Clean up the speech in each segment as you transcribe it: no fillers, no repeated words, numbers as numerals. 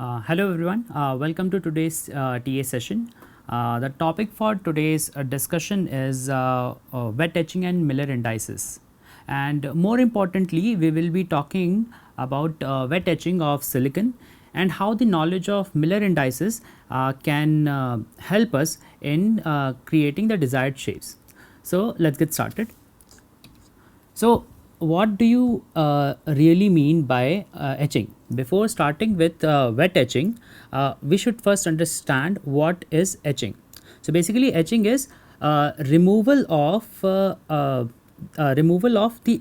Hello everyone, welcome to today's TA session. The topic for today's discussion is wet etching and Miller indices. And more importantly, we will be talking about wet etching of silicon and how the knowledge of Miller indices can help us in creating the desired shapes. So let's get started. So, what do you really mean by etching? Before starting with wet etching, we should first understand what is etching. So, basically, etching is removal of the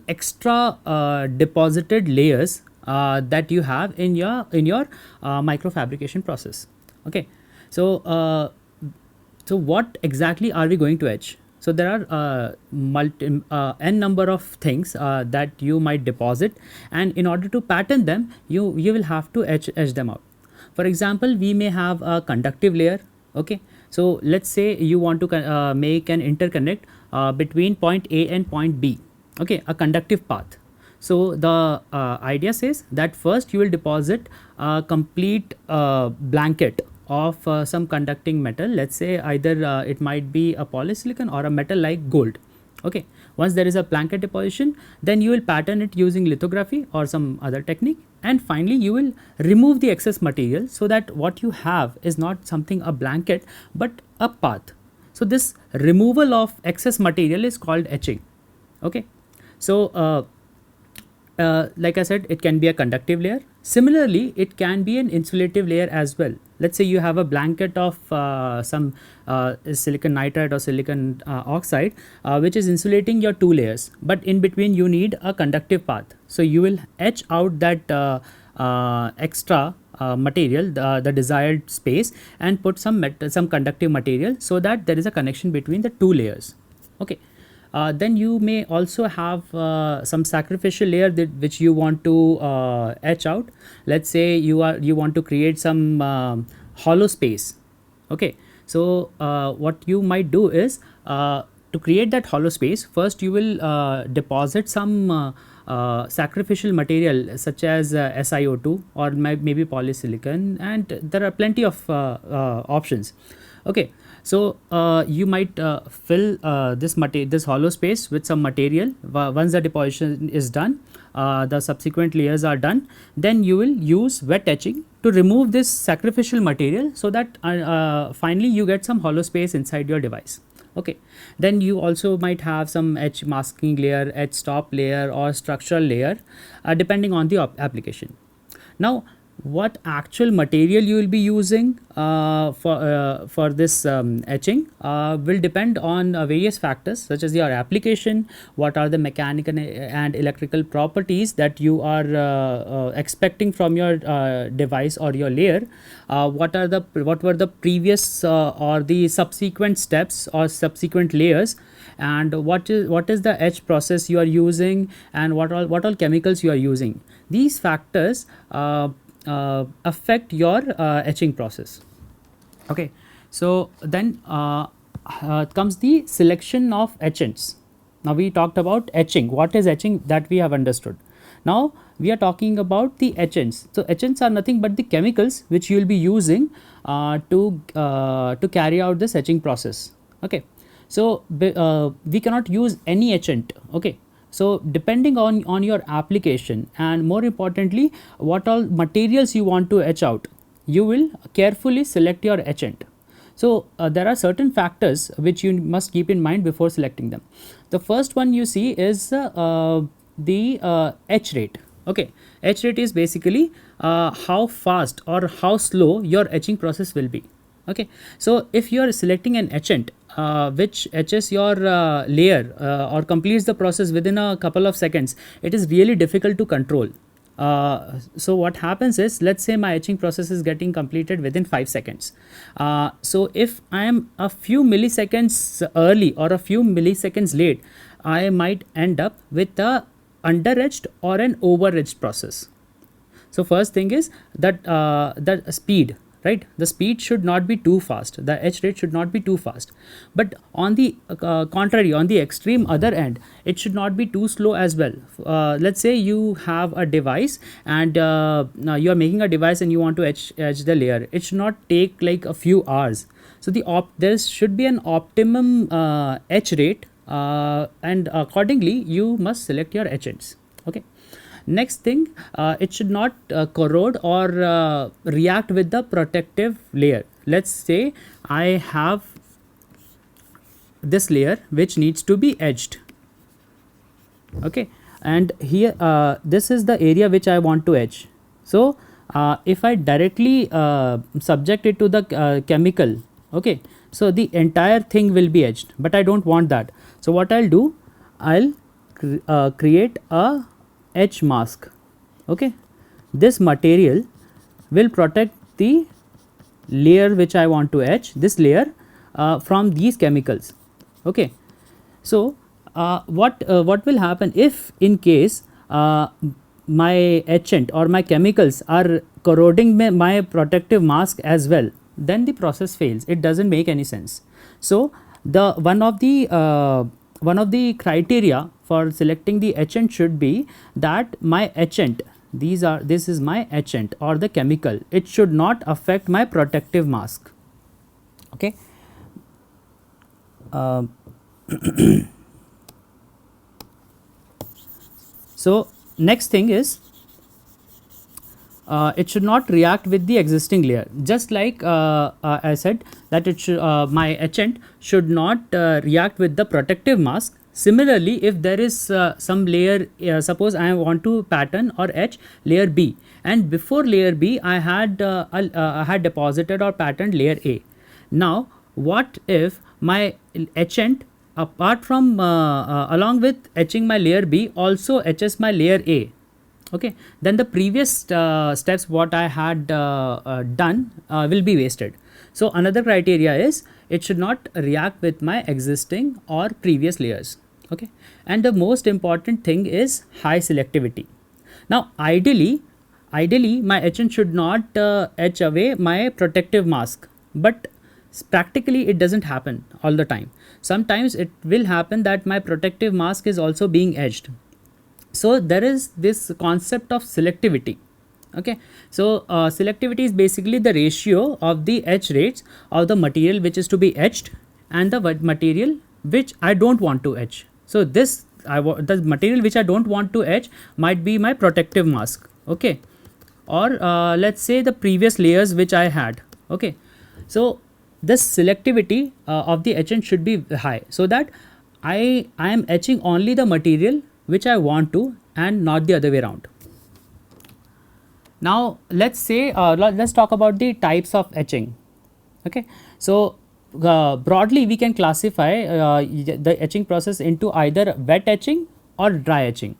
extra deposited layers that you have in your microfabrication process. Okay, so so what exactly are we going to etch? So there are n number of things that you might deposit, and in order to pattern them, you will have to etch them out. For example, we may have a conductive layer. Okay, so let's say you want to make an interconnect between point A and point B. Okay, a conductive path. So the idea says that first you will deposit a complete blanket of some conducting metal. Let's say either it might be a polysilicon or a metal like gold. Okay, once there is a blanket deposition, then you will pattern it using lithography or some other technique, and finally you will remove the excess material so that what you have is not something a blanket but a path. So this removal of excess material is called etching. Okay, so like I said, it can be a conductive layer. Similarly, it can be an insulative layer as well. Let's say you have a blanket of some silicon nitride or silicon oxide which is insulating your two layers, but in between you need a conductive path. So you will etch out that extra material, the desired space, and put some conductive material so that there is a connection between the two layers. Okay. Then you may also have some sacrificial layer which you want to etch out. Let's say you want to create some hollow space. Okay, so what you might do is to create that hollow space, first you will deposit some sacrificial material such as SiO2 or maybe polysilicon, and there are plenty of options. Okay, so you might fill this hollow space with some material. Once the deposition is done, the subsequent layers are done, then you will use wet etching to remove this sacrificial material so that finally you get some hollow space inside your device. Okay, then you also might have some etch masking layer, etch stop layer, or structural layer depending on the application. Now, what actual material you will be using for this etching will depend on various factors such as your application, what are the mechanical and electrical properties that you are expecting from your device or your layer, what were the previous or the subsequent steps or subsequent layers, and what is the etch process you are using, and what all chemicals you are using. These factors affect your etching process. Okay, so then comes the selection of etchants. Now we talked about etching. What is etching? That we have understood. Now we are talking about the etchants. So etchants are nothing but the chemicals which you will be using to carry out this etching process. Okay, so we cannot use any etchant. Okay, so depending on your application, and more importantly what all materials you want to etch out, you will carefully select your etchant. So there are certain factors which you must keep in mind before selecting them. The first one you see is the etch rate. Okay, etch rate is basically how fast or how slow your etching process will be. Okay, so if you are selecting an etchant which etches your layer or completes the process within a couple of seconds, it is really difficult to control. So what happens is, let's say my etching process is getting completed within 5 seconds. So if I am a few milliseconds early or a few milliseconds late, I might end up with a under etched or an over etched process. So first thing is that that speed, right? The speed should not be too fast, the etch rate should not be too fast. But on the contrary, on the extreme other end, it should not be too slow as well. Let's say you have a device, and now you are making a device and you want to etch the layer. It should not take like a few hours. So there should be an optimum etch rate, and accordingly you must select your etchants. Okay. Next thing, it should not corrode or react with the protective layer. Let's say I have this layer which needs to be etched. Okay, and here this is the area which I want to etch. So if I directly subject it to the chemical, okay, so the entire thing will be etched, but I don't want that. So what I'll do, I'll create a etch mask. Okay, this material will protect the layer which I want to etch, this layer, from these chemicals. Okay, so what will happen if in case my etchant or my chemicals are corroding my protective mask as well, then the process fails. It doesn't make any sense. So the one of the criteria for selecting the etchant should be that my etchant, this is my etchant or the chemical, it should not affect my protective mask. Okay. So next thing is, it should not react with the existing layer. Just like I said that it should, my etchant should not react with the protective mask. Similarly, if there is some layer, suppose I want to pattern or etch layer B, and before layer B I had deposited or patterned layer A. Now what if my etchant, apart from along with etching my layer B, also etches my layer A? Okay, then the previous steps what I had done will be wasted. So another criteria is it should not react with my existing or previous layers. Okay, and the most important thing is high selectivity. Now ideally my etchant should not etch away my protective mask, but practically it doesn't happen all the time. Sometimes it will happen that my protective mask is also being etched. So there is this concept of selectivity. Okay, so selectivity is basically the ratio of the etch rates of the material which is to be etched and the material which I don't want to etch. So this the material which I don't want to etch might be my protective mask. Okay, or let's say the previous layers which I had. Okay, so this selectivity of the etchant should be high, so that I am etching only the material which I want to and not the other way around. Now let's say let's talk about the types of etching. Okay, so broadly we can classify the etching process into either wet etching or dry etching.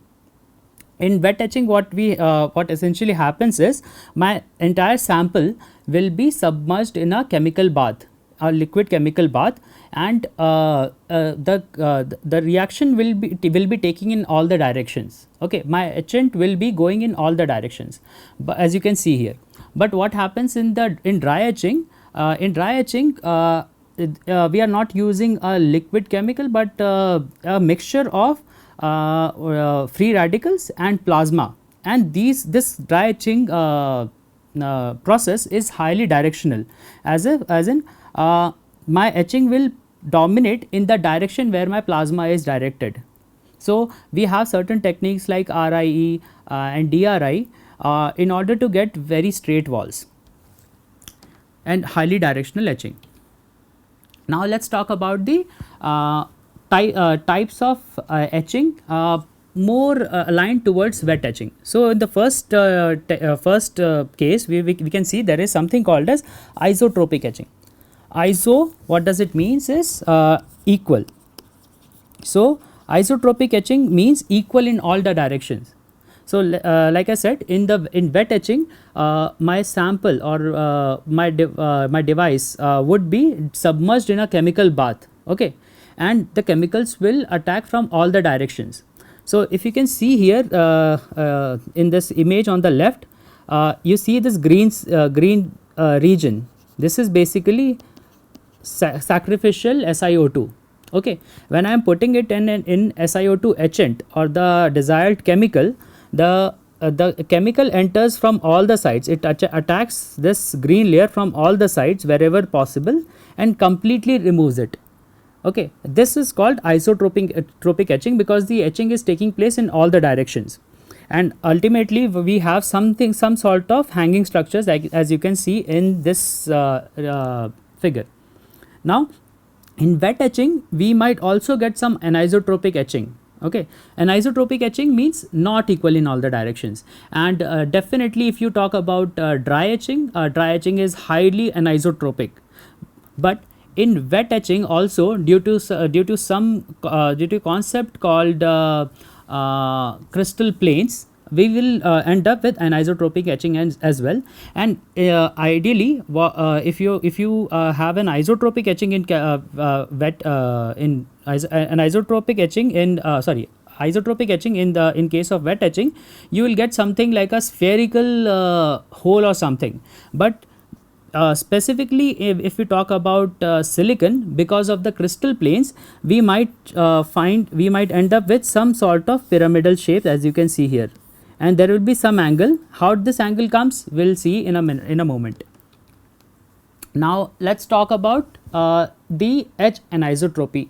In wet etching, what essentially happens is my entire sample will be submerged in a chemical bath, a liquid chemical bath, and the reaction will be taking in all the directions. Okay, my etchant will be going in all the directions, but as you can see here. But what happens in dry etching? In dry etching, we are not using a liquid chemical, but a mixture of free radicals and plasma, and this dry etching process is highly directional, as in my etching will dominate in the direction where my plasma is directed. So we have certain techniques like RIE and DRI in order to get very straight walls and highly directional etching. Now let's talk about the types of etching more aligned towards wet etching. So in the first case, we can see there is something called as isotropic etching. Iso, what does it means is equal. So isotropic etching means equal in all the directions. So like I said, in wet etching, my sample or my device would be submerged in a chemical bath. Okay, and the chemicals will attack from all the directions. So if you can see here in this image on the left, you see this green region, this is basically sacrificial SiO2. Okay, when I am putting it in SiO2 etchant or the desired chemical, the chemical enters from all the sides. It attacks this green layer from all the sides wherever possible and completely removes it. Okay, this is called isotropic etching because the etching is taking place in all the directions, and ultimately we have some sort of hanging structures, like as you can see in this figure. Now in wet etching we might also get some anisotropic etching. Okay, anisotropic etching means not equal in all the directions, and definitely if you talk about dry etching is highly anisotropic. But in wet etching also, due to concept called crystal planes, we will end up with anisotropic etching as well. And ideally, if you have an isotropic etching in anisotropic etching in isotropic etching in case of wet etching, you will get something like a spherical hole or something. But specifically if we talk about silicon, because of the crystal planes, we might end up with some sort of pyramidal shape, as you can see here, and there will be some angle. How this angle comes, we'll see in a moment. Now let's talk about the etch anisotropy.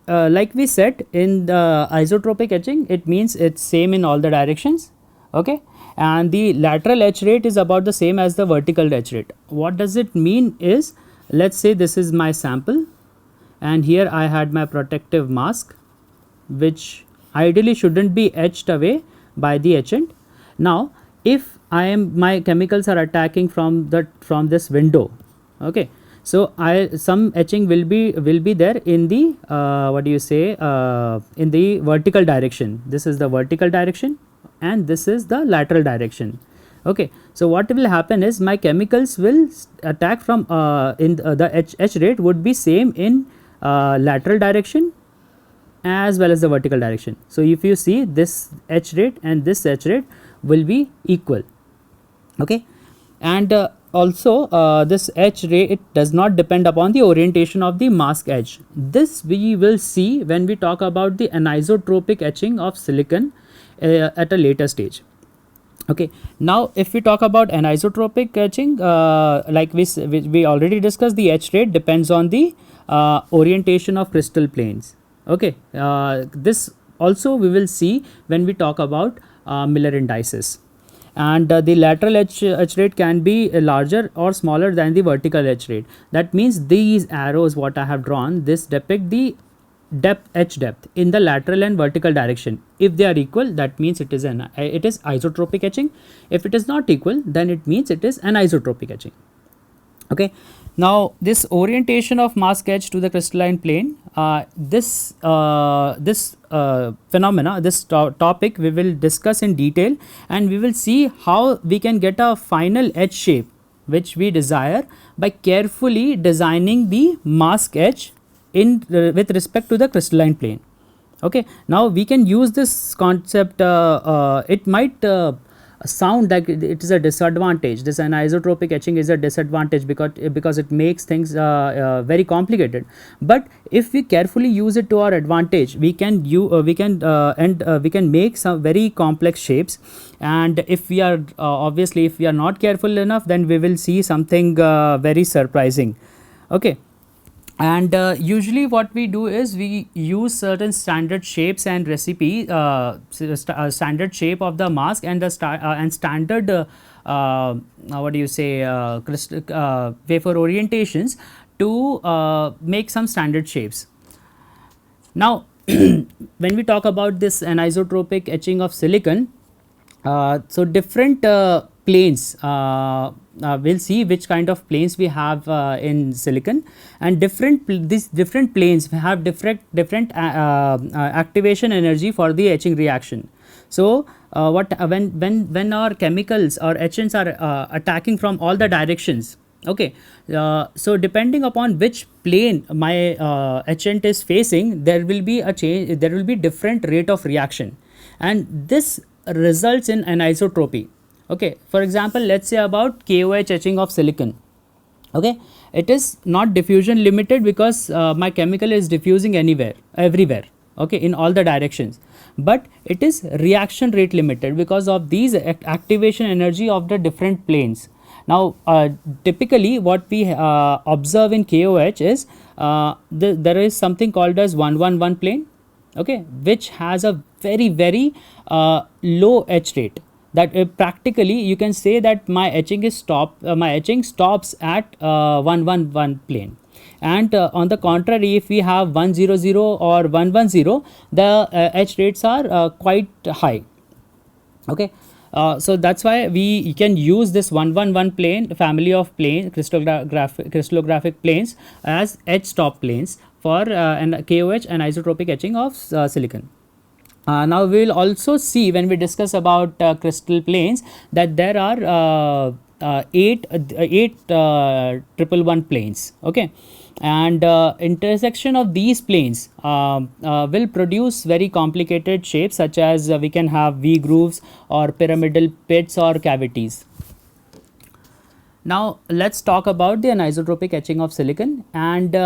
Like we said, in the isotropic etching, it means it's same in all the directions. Okay, and the lateral etch rate is about the same as the vertical etch rate. What does it mean is, let's say this is my sample and here I had my protective mask, which ideally shouldn't be etched away by the etchant. Now if my chemicals are attacking from this window, okay, so some etching will be there in the in the vertical direction. This is the vertical direction and this is the lateral direction. Okay, so what will happen is my chemicals will attack from the etch rate would be same in lateral direction as well as the vertical direction. So if you see, this etch rate and this etch rate will be equal. Okay, and also this etch rate, it does not depend upon the orientation of the mask edge. This we will see when we talk about the anisotropic etching of silicon at a later stage. Okay, now if we talk about anisotropic etching, like we already discussed, the etch rate depends on the orientation of crystal planes. Okay, this also we will see when we talk about Miller indices. And the lateral etch rate can be larger or smaller than the vertical etch rate. That means these arrows what I have drawn, this depict the etch depth in the lateral and vertical direction. If they are equal, that means it is isotropic etching. If it is not equal, then it means it is anisotropic etching. Okay, now this orientation of mask edge to the crystalline plane, this phenomena, this topic we will discuss in detail, and we will see how we can get a final edge shape which we desire by carefully designing the mask edge with respect to the crystalline plane. Okay, now we can use this concept. It might sound like it is a disadvantage. This anisotropic etching is a disadvantage because it makes things very complicated. But if we carefully use it to our advantage, we can make some very complex shapes. And if we are obviously if we are not careful enough, then we will see something very surprising. Okay. And usually what we do is we use certain standard shapes and recipe, standard shape of the mask and the standard wafer orientations to make some standard shapes. Now when we talk about this anisotropic etching of silicon, so different planes, we'll see which kind of planes we have in silicon, and these different planes have different activation energy for the etching reaction. So when our chemicals or etchants are attacking from all the directions, okay, so depending upon which plane my etchant is facing, there will be a change, there will be different rate of reaction, and this results in anisotropy. Okay, for example, let's say about KOH etching of silicon. Okay, it is not diffusion limited because my chemical is diffusing anywhere, everywhere, okay, in all the directions, but it is reaction rate limited because of these activation energy of the different planes. Now typically what we observe in KOH is there is something called as 111 plane, okay, which has a very low etch rate, that practically you can say that my etching is my etching stops at 111 plane. And on the contrary, if we have 100 or 110, the etch rates are quite high. Okay, so that's why we can use this 111 plane family of plane crystallographic planes as etch stop planes for an KOH and isotropic etching of silicon. Now we will also see when we discuss about crystal planes that there are eight 111 planes, okay, and intersection of these planes will produce very complicated shapes, such as we can have V grooves or pyramidal pits or cavities. Now let's talk about the anisotropic etching of silicon, and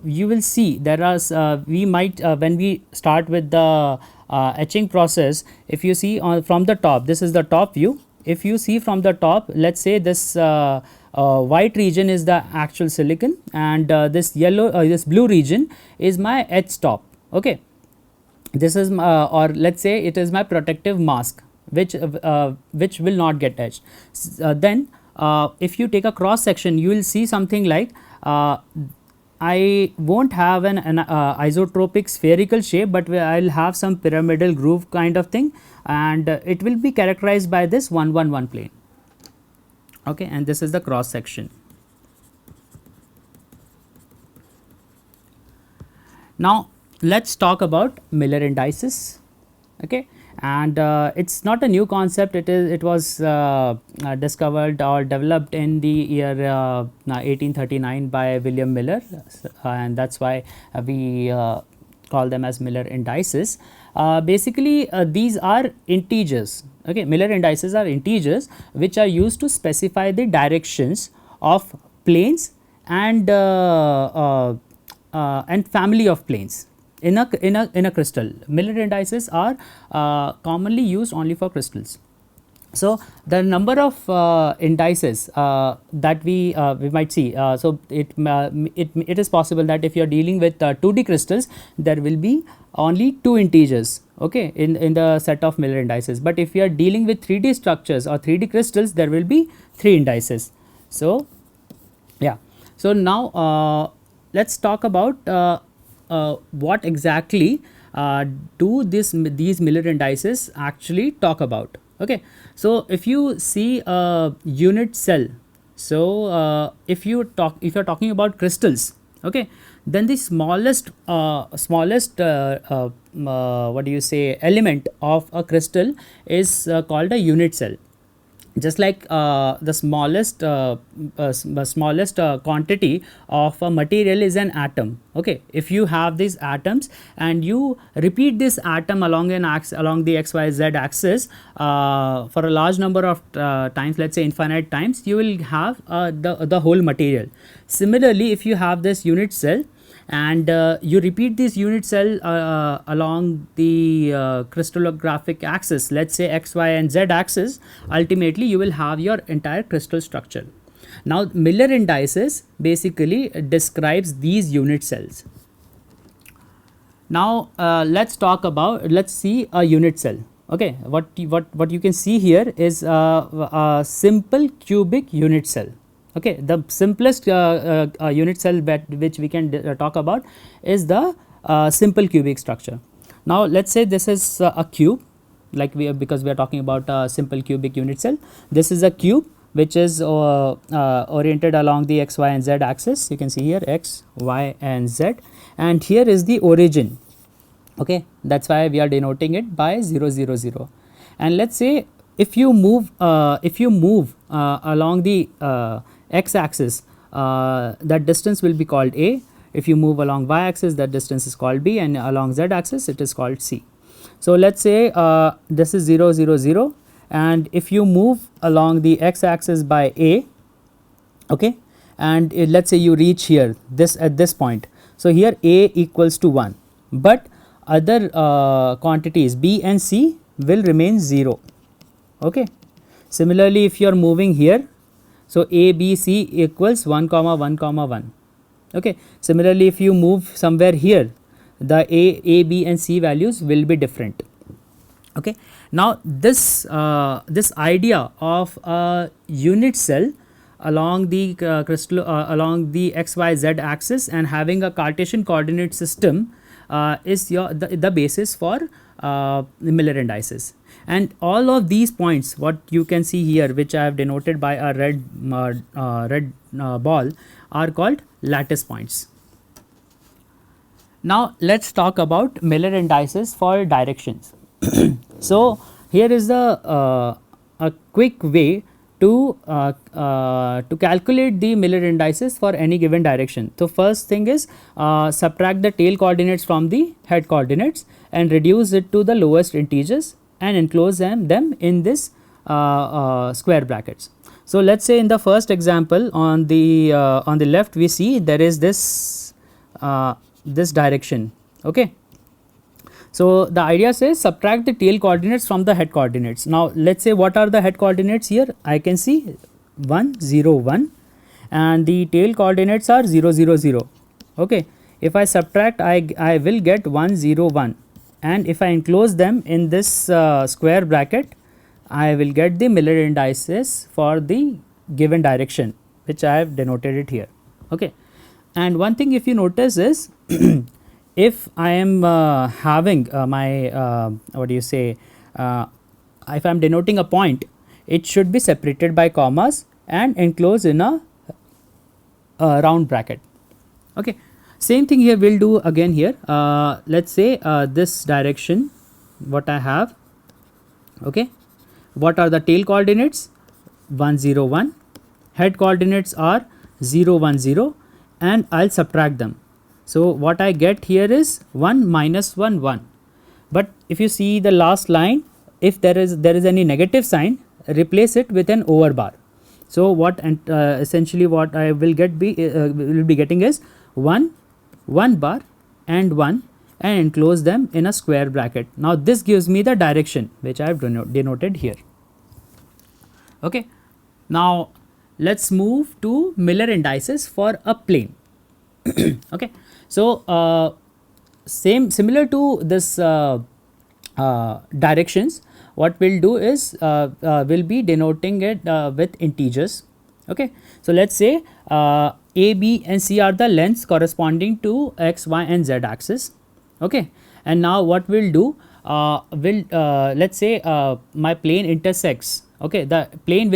you will see there are we might when we start with the etching process, if you see from the top, this is the top view. If you see from the top, let's say this white region is the actual silicon, and this yellow this blue region is my etch stop. Okay, this is or let's say it is my protective mask, which will not get etched. Then if you take a cross section, you will see something like I won't have an isotropic spherical shape, but I will have some pyramidal groove kind of thing, and it will be characterized by this 111 plane. Okay, and this is the cross section. Now let's talk about Miller indices. Okay, and it's not a new concept. It was discovered or developed in the year 1839 by William Miller, and that's why we call them as Miller indices. Basically these are integers. Okay, Miller indices are integers which are used to specify the directions of planes and family of planes in a crystal. Miller indices are commonly used only for crystals. So the number of indices that we might see, so it is possible that if you are dealing with 2D crystals, there will be only 2 integers, okay, in the set of Miller indices. But if you are dealing with 3D structures or 3D crystals, there will be 3 indices. So yeah, so now let's talk about what exactly do these Miller indices actually talk about. Okay, so if you see a unit cell, so if you are talking about crystals, okay, then the smallest what do you say, element of a crystal is called a unit cell. Just like the smallest quantity of a material is an atom. Okay, if you have these atoms and you repeat this atom along the XYZ axis for a large number of times, let's say infinite times, you will have the whole material. Similarly, if you have this unit cell and you repeat this unit cell along the crystallographic axis, let's say X, Y and Z axis, ultimately you will have your entire crystal structure. Now Miller indices basically describes these unit cells. Now let's see a unit cell. Okay, what you can see here is a simple cubic unit cell. Okay, the simplest unit cell which we can talk about is the simple cubic structure. Now let's say this is a cube, like because we are talking about a simple cubic unit cell. This is a cube which is oriented along the X, Y and Z axis. You can see here X, Y and Z, and here is the origin. Okay, that's why we are denoting it by 0, 0, 0. And let's say if you move along the X axis, that distance will be called A. If you move along Y axis, that distance is called B, and along Z axis it is called C. So let's say this is 0, 0, 0, and if you move along the x axis by a, okay, and let's say you reach here this at this point, so here a equals to 1, but other quantities b and c will remain 0. Okay. Similarly, if you are moving here, so a b c equals 1 comma 1 comma 1. Okay. Similarly, if you move somewhere here, the a b and c values will be different. Okay. Now this this idea of a unit cell along the crystal along the xyz axis and having a Cartesian coordinate system is the basis for the Miller indices. And all of these points, what you can see here, which I have denoted by a red ball, are called lattice points. Now let's talk about Miller indices for directions. So here is a quick way to calculate the Miller indices for any given direction. So first thing is subtract the tail coordinates from the head coordinates and reduce it to the lowest integers and enclose them in this square brackets. So let's say in the first example on the left we see there is this this direction. Okay. So the idea says subtract the tail coordinates from the head coordinates. Now let's say what are the head coordinates here? I can see 1 0 1 and the tail coordinates are 0 0 0. Okay. If I subtract, I will get 1 0 1, and if I enclose them in this square bracket, I will get the Miller indices for the given direction, which I have denoted it here. Okay. And one thing if you notice is if I am having my what do you say, if I am denoting a point, it should be separated by commas and enclosed in a round bracket. Okay. Same thing here we will do again here. Let's say this direction what I have. Okay. What are the tail coordinates? 1 0 1, head coordinates are 0 1 0, and I will subtract them. So what I get here is 1 minus 1 1, but if you see the last line, if there is any negative sign, replace it with an over bar. So what essentially what I will be getting is 1 1 bar and 1, and enclose them in a square bracket. Now this gives me the direction which I have denoted here. Okay. Now let's move to Miller indices for a plane. Okay. So similar to this directions, what we'll do is we'll be denoting it with integers. Okay. So let's say a, b and c are the lengths corresponding to x, y and z axis. Okay. And now what we'll do, let's say my plane intersects. Okay, the plane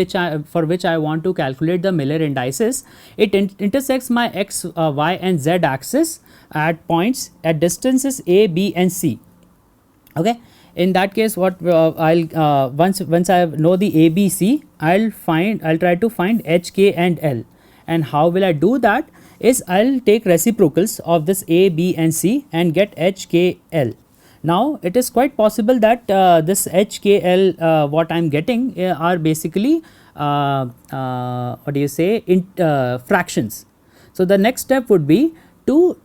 for which I want to calculate the Miller indices, it intersects my x, y and z axis at points at distances a, b and c. Okay. In that case, what I'll once I know the a, b, c, I'll try to find h, k and l. And how will I do that? Is I'll take reciprocals of this a, b and c and get h, k, l. Now it is quite possible that this h, k, l what I am getting are basically what do you say, fractions. So the next step would be to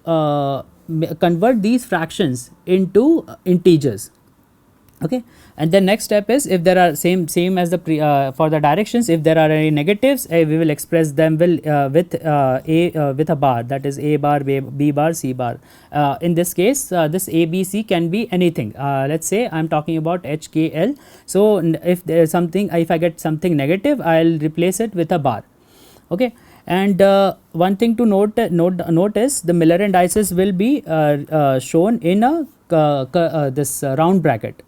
convert these fractions into integers. Okay. And the next step is, if there are same as the for the directions, if there are any negatives, we will express them with a bar, that is a bar, b bar, c bar. In this case this a, b, c can be anything. Let's say I am talking about h, k, l. So if there is something, if I get something negative, I will replace it with a bar. Okay. And one thing to note is the Miller indices will be shown in a this round bracket.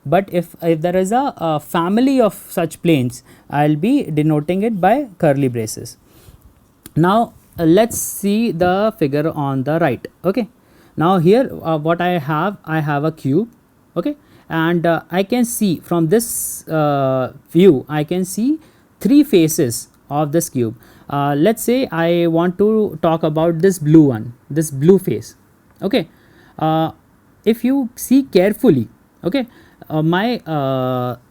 But if there is a family of such planes, I will be denoting it by curly braces. Now let's see the figure on the right. Okay. Now here what I have a cube. Okay. And I can see from this view, I can see 3 faces of this cube. Let's say I want to talk about this blue one, this blue face. Okay. If you see carefully, okay, my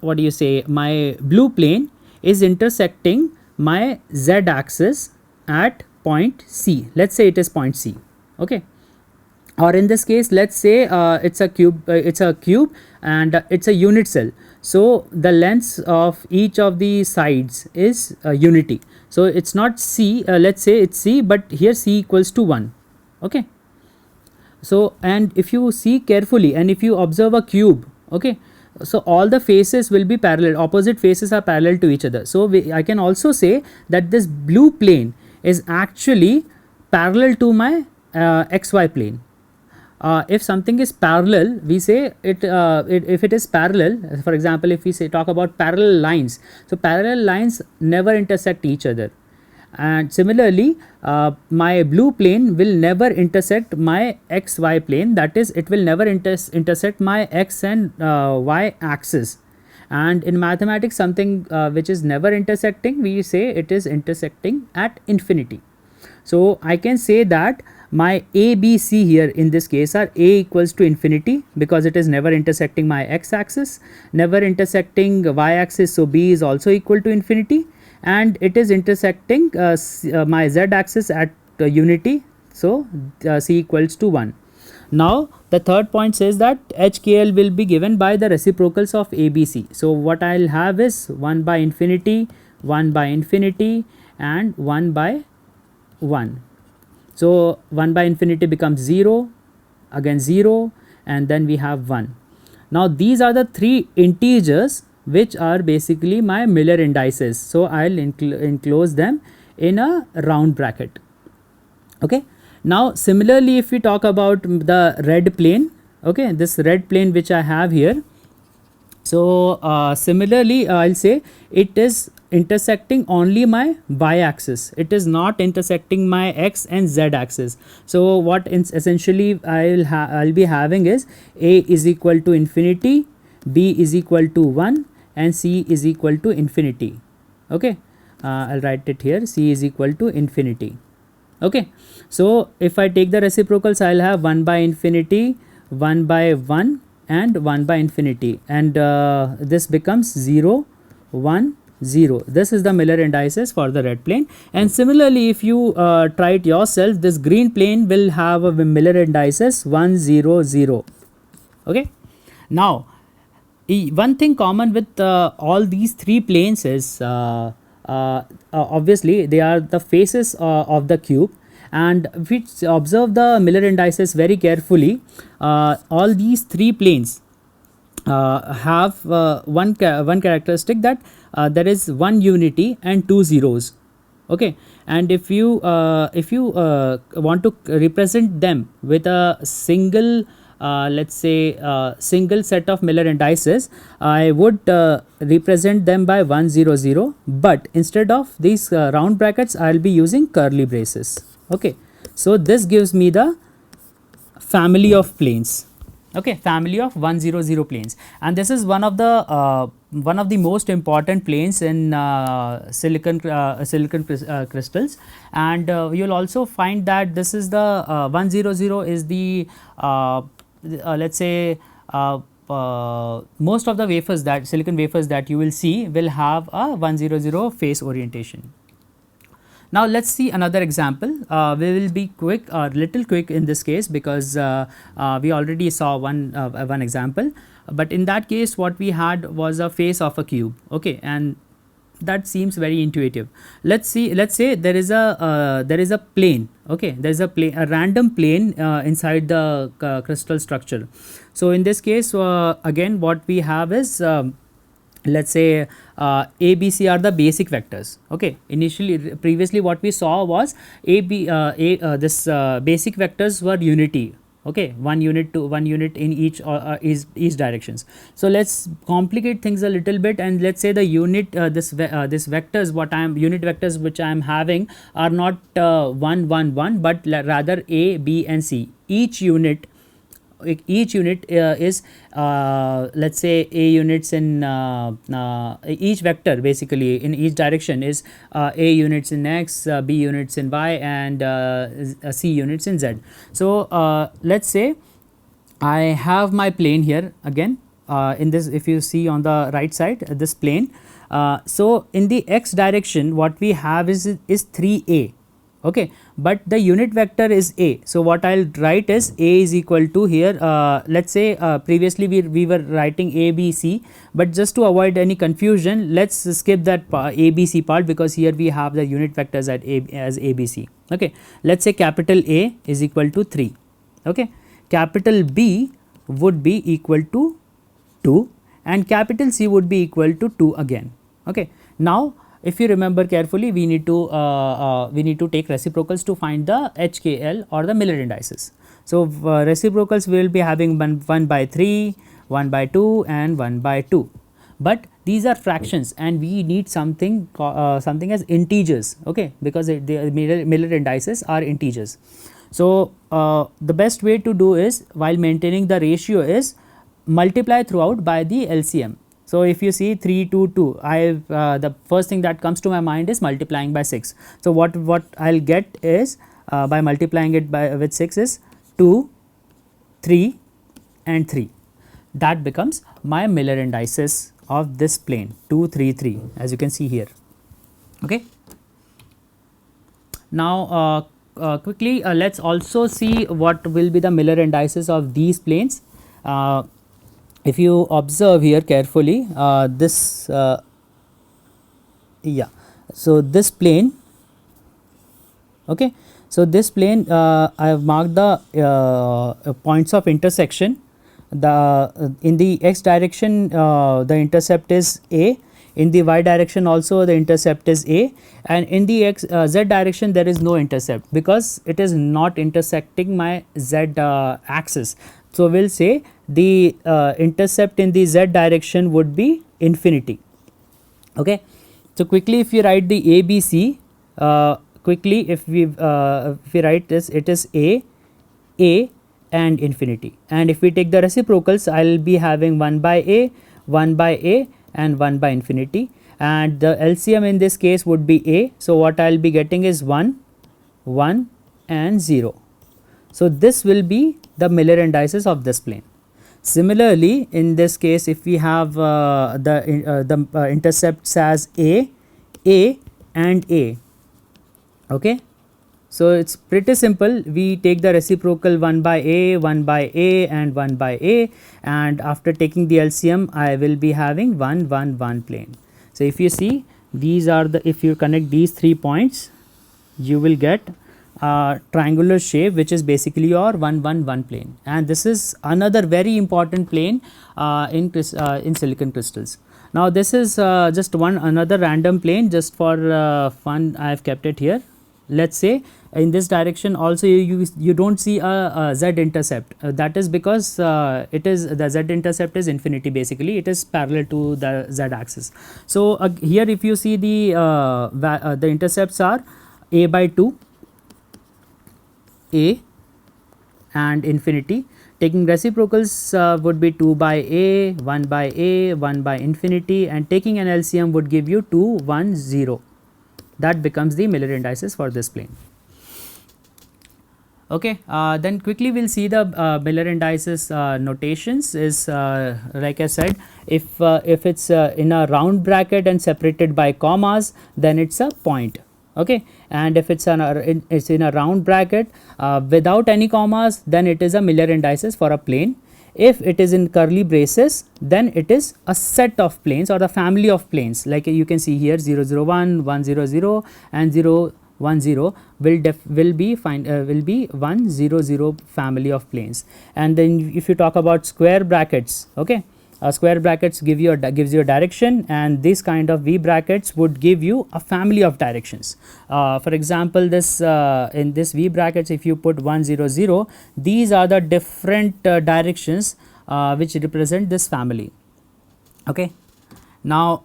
what do you say, my blue plane is intersecting my z axis at point C. Let's say it is point C. Okay, or in this case let's say it's a cube and it's a unit cell, so the lengths of each of the sides is unity, so it's not C, let's say it's C, but here C equals to 1. Okay, so and if you see carefully and if you observe a cube, okay, so all the faces will be parallel, opposite faces are parallel to each other, so I can also say that this blue plane is actually parallel to my xy plane. If something is parallel, we say if it is parallel, for example if we say talk about parallel lines, so parallel lines never intersect each other, and similarly my blue plane will never intersect my xy plane, that is it will never intersect my x and y axis. And in mathematics something which is never intersecting, we say it is intersecting at infinity. So I can say that my A, B, C here in this case are A equals to infinity because it is never intersecting my x axis, never intersecting y axis, so B is also equal to infinity, and it is intersecting my z axis at unity, so C equals to 1. Now the third point says that HKL will be given by the reciprocals of ABC. So what I will have is 1 by infinity, 1 by infinity and 1 by 1. So 1 by infinity becomes 0, again 0, and then we have 1. Now these are the three integers which are basically my Miller indices. So I'll enclose them in a round bracket. Okay. Now similarly if we talk about the red plane, okay, this red plane which I have here, so similarly I'll say it is intersecting only my y axis, it is not intersecting my x and z axis. So what essentially I'll be having is A is equal to infinity, B is equal to 1 and C is equal to infinity. Okay, I'll write it here, C is equal to infinity. Okay, so if I take the reciprocals, I'll have 1 by infinity, 1 by 1 and 1 by infinity, and this becomes 0, 1, 0. This is the Miller indices for the red plane. And similarly if you try it yourself, this green plane will have a Miller indices 1, 0, 0. Okay, now one thing common with all these three planes is obviously they are the faces of the cube, and if we observe the Miller indices very carefully, all these three planes have one characteristic, that there is one unity and two zeros. Okay, and if you want to represent them with a single let's say single set of Miller indices, I would represent them by 1, 0, 0, but instead of these round brackets I will be using curly braces. Okay, so this gives me the family of planes. Okay, family of 1, 0, 0 planes, and this is one of the most important planes in silicon crystals, and you'll also find that this is the 1, 0, 0 is the let's say most of the wafers, that silicon wafers that you will see will have a 1, 0, 0 face orientation. Now let's see another example. We will be quick, little quick in this case, because we already saw one example, but in that case what we had was a face of a cube. Okay, and that seems very intuitive. Let's say there is a plane. Okay, there is a random plane inside the crystal structure. So in this case again what we have is let's say A, B, C are the basic vectors. Okay, previously what we saw was this basic vectors were unity. Okay, one unit in each directions. So let's complicate things a little bit, and let's say the unit this vectors, unit vectors which I am having are not 1, 1, 1, but rather A, B and C. Each unit is let's say A units in each vector, basically in each direction is A units in X, B units in Y and C units in Z. So let's say I have my plane here again. in this, if you see on the right side this plane. So in the x direction what we have is 3a, okay, but the unit vector is a. So what I will write is a is equal to here, let us say previously we were writing a b c, but just to avoid any confusion let us skip that a b c part, because here we have the unit vectors at a as a b c. Okay, let us say capital A is equal to 3, okay, capital B would be equal to 2 and capital C would be equal to 2 again. Okay. Now if you remember carefully, we need to take reciprocals to find the HKL or the Miller indices. So reciprocals will be having 1 by 3, 1 by 2 and 1 by 2, but these are fractions and we need something something as integers, okay, because the Miller indices are integers. So the best way to do is, while maintaining the ratio, is multiply throughout by the LCM. So if you see 3, 2, 2, the first thing that comes to my mind is multiplying by 6. So what I'll get is by multiplying it with 6 is 2, 3 and 3. That becomes my Miller indices of this plane 2, 3, 3, as you can see here. Okay. Now quickly let us also see what will be the Miller indices of these planes. If you observe here carefully, this yeah, so this plane, okay, so this plane I have marked the points of intersection. The in the x direction the intercept is a, in the y direction also the intercept is a, and in the z direction there is no intercept because it is not intersecting my z axis. So we will say the intercept in the z direction would be infinity. Okay. So quickly if you write the ABC, quickly if we write this, it is a and infinity, and if we take the reciprocals I will be having 1 by a, 1 by a and 1 by infinity, and the LCM in this case would be a. So what I will be getting is 1, 1 and 0. So this will be the Miller indices of this plane. Similarly in this case, if we have the intercepts as a and a, okay. So it's pretty simple, we take the reciprocal 1 by a, 1 by a and 1 by a, and after taking the LCM I will be having 1, 1, 1 plane. So if you see, these are the, if you connect these 3 points you will get triangular shape, which is basically your 1, 1, 1 plane, and this is another very important plane in silicon crystals. Now this is just another random plane, just for fun I have kept it here. Let us say in this direction also you do not see a z intercept, that is because it is the z intercept is infinity, basically it is parallel to the z axis. So here if you see the intercepts are a by 2, a and infinity. Taking reciprocals would be 2 by a, 1 by a, 1 by infinity, and taking an LCM would give you 2, 1, 0. That becomes the Miller indices for this plane. Okay, then quickly we will see the Miller indices notations is like I said, if it is in a round bracket and separated by commas, then it is a point. Okay, and if it's in a round bracket without any commas, then it is a Miller indices for a plane. If it is in curly braces, then it is a set of planes or the family of planes, like you can see here 0, 0, 1, 1, 0, 0 and 0, 1, 0 will be 1, 0, 0 family of planes. And then if you talk about square brackets, okay, square brackets gives you a direction, and this kind of V brackets would give you a family of directions. For example, this in this V brackets, if you put 1, 0, 0, these are the different directions which represent this family. Okay. Now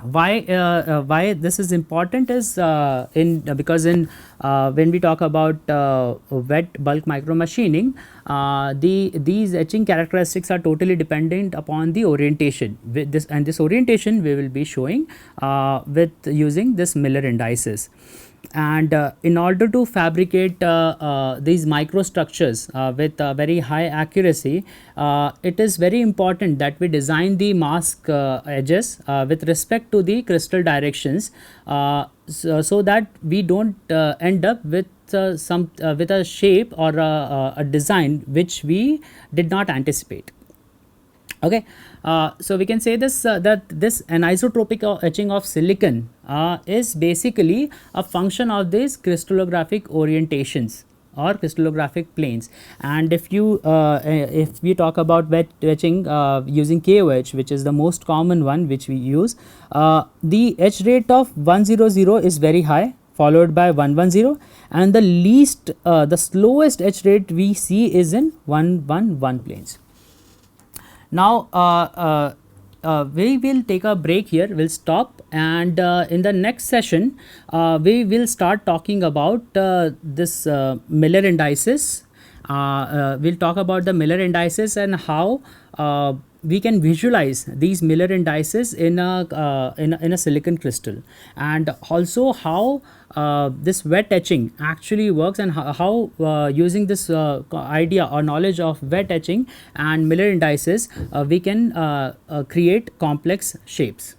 why this is important is because when we talk about wet bulk micro machining, these etching characteristics are totally dependent upon the orientation with this, and this orientation we will be showing with using this Miller indices. And in order to fabricate these microstructures with very high accuracy, it is very important that we design the mask edges with respect to the crystal directions, so that we don't end up with with a shape or a design which we did not anticipate. Okay, so we can say this that this anisotropic etching of silicon is basically a function of these crystallographic orientations or crystallographic planes. And if we talk about wet etching using KOH, which is the most common one which we use, the etch rate of 100 is very high, followed by 110, and the slowest etch rate we see is in 111 planes. Now we will take a break here, we'll stop, and in the next session we will start talking about this Miller indices. We'll talk about the Miller indices and how we can visualize these Miller indices in a silicon crystal, and also how this wet etching actually works, and how using this idea or knowledge of wet etching and Miller indices we can create complex shapes.